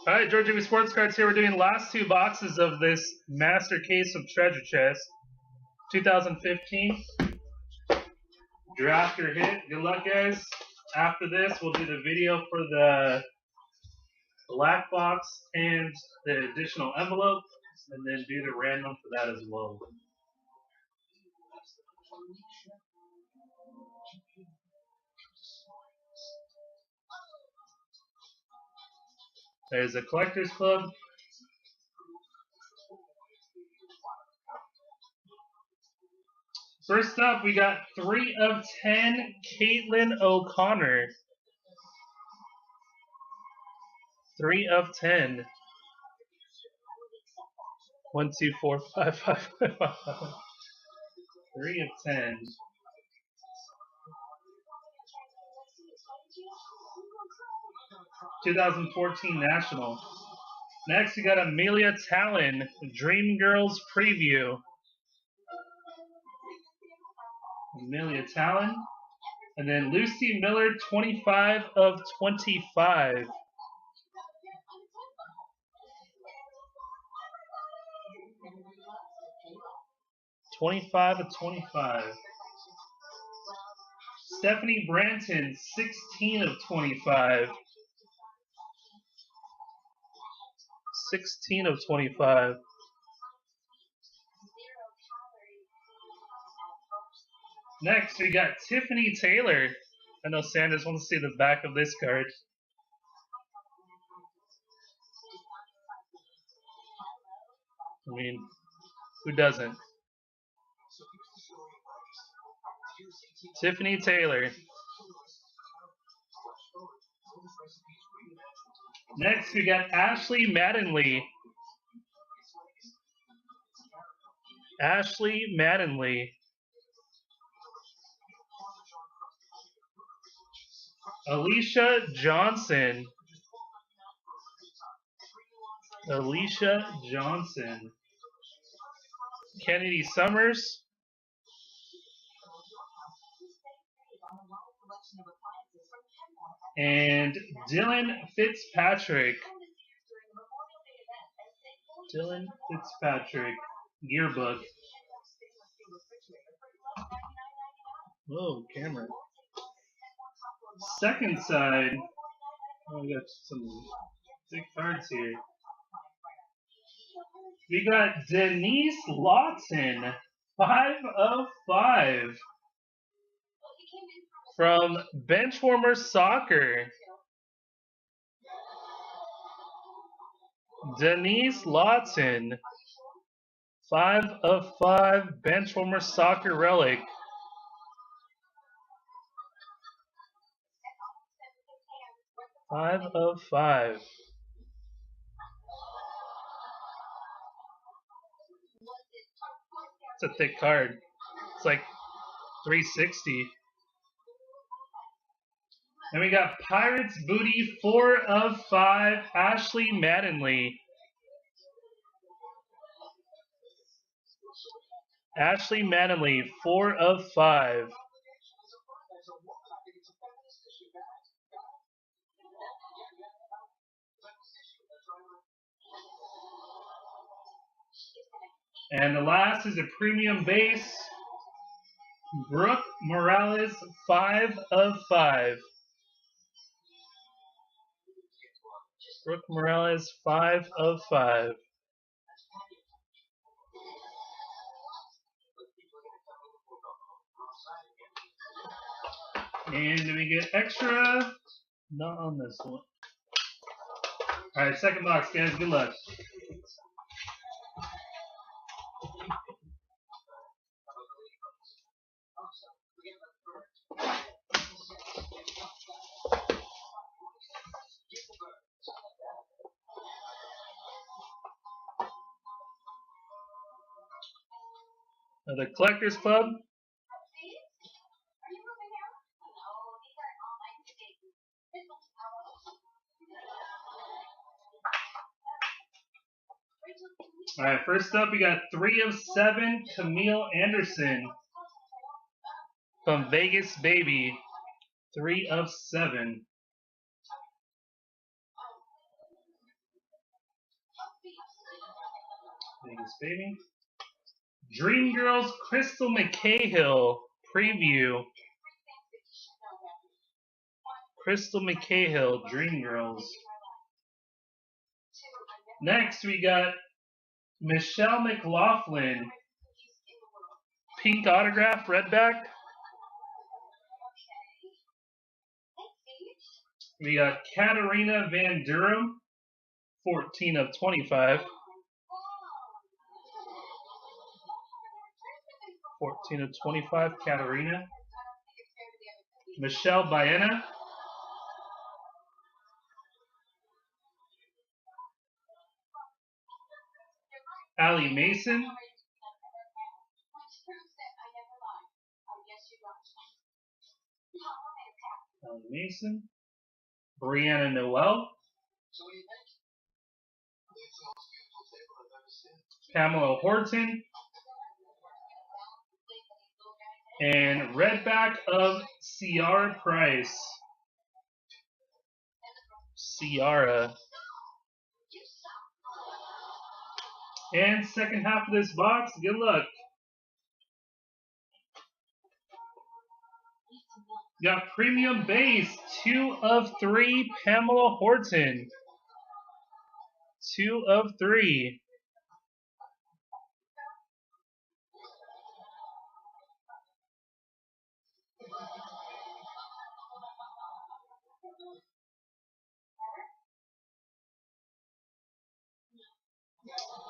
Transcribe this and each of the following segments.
All right, George Jimmy Sports Cards here. We're doing last two boxes of this Master Case of Treasure Chest, 2015. Draft your hit. Good luck, guys. After this, we'll do the video for the black box and the additional envelope, and then do the random for that as well. There's a Collectors Club. First up, we got 3 of 10, Caitlin O'Connor. 3 of 10. 1, 2, 4, 5, 5, 5, 5. 3 of 10. (2014) National. Next, we got Amelia Talon, Dream Girls Preview. Amelia Talon. And then Lucy Miller, 25 of 25. (25 of 25). Stephanie Branton, 16 of 25. 16 of 25. Next, we got Tiffany Taylor. I know Sanders wants to see the back of this card. I mean, who doesn't? Tiffany Taylor. Next, we got Ashley Mattingly. Ashley Mattingly. Alicia Johnson. Alicia Johnson. Kennedy Summers. And Dylan Fitzpatrick. Dylan Fitzpatrick. Yearbook. Whoa, camera. Second side. Oh, we got some big cards here. We got Denise Lawton, 5 of 5. From Benchwarmer Soccer. Denise Lawton, 5 of 5, Benchwarmer Soccer relic. Five of 5. It's a thick card. It's like 360. And we got Pirates Booty, 4 of 5, Ashley Mattingly. Ashley Mattingly, 4 of 5. And the last is a premium base, Brooke Morales, 5 of 5. Brooke Morales, 5 of 5. And do we get extra? Not on this one. Alright, second box, guys. Good luck. The Collectors Club. Alright, first up we got 3 of 7, Camille Anderson. From Vegas Baby. 3 of 7. Vegas baby. Dream Girls Crystal McCahill preview. Crystal McCahill, Dream Girls. Next, we got Michelle McLaughlin, pink autograph, redback. We got Katarina Van Durham, 14 of 25. 14 of 25, Katarina. Michelle Baena. Allie Mason. Allie Mason. Brianna Noel. Pamela Horton. And redback of Ciara Price. Ciara. And second half of this box, good luck. Got premium base, 2 of 3, Pamela Horton. 2 of 3.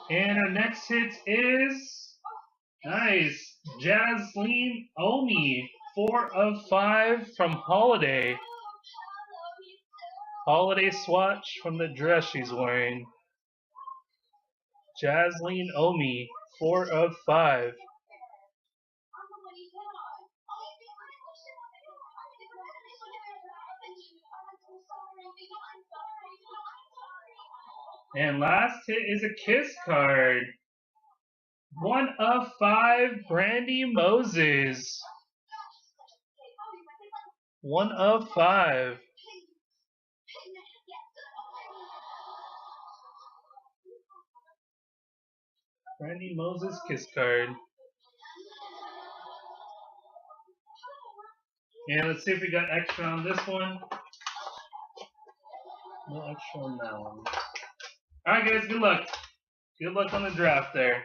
And our next hit is, nice, Jasleen Omi, 4 of 5 from Holiday. Holiday swatch from the dress she's wearing. Jasleen Omi, 4 of 5. And last hit is a Kiss card. 1 of 5, Brandy Moses. 1 of 5. Brandy Moses Kiss card. And let's see if we got extra on this one. No extra on that one. Alright guys, good luck. Good luck on the draft there.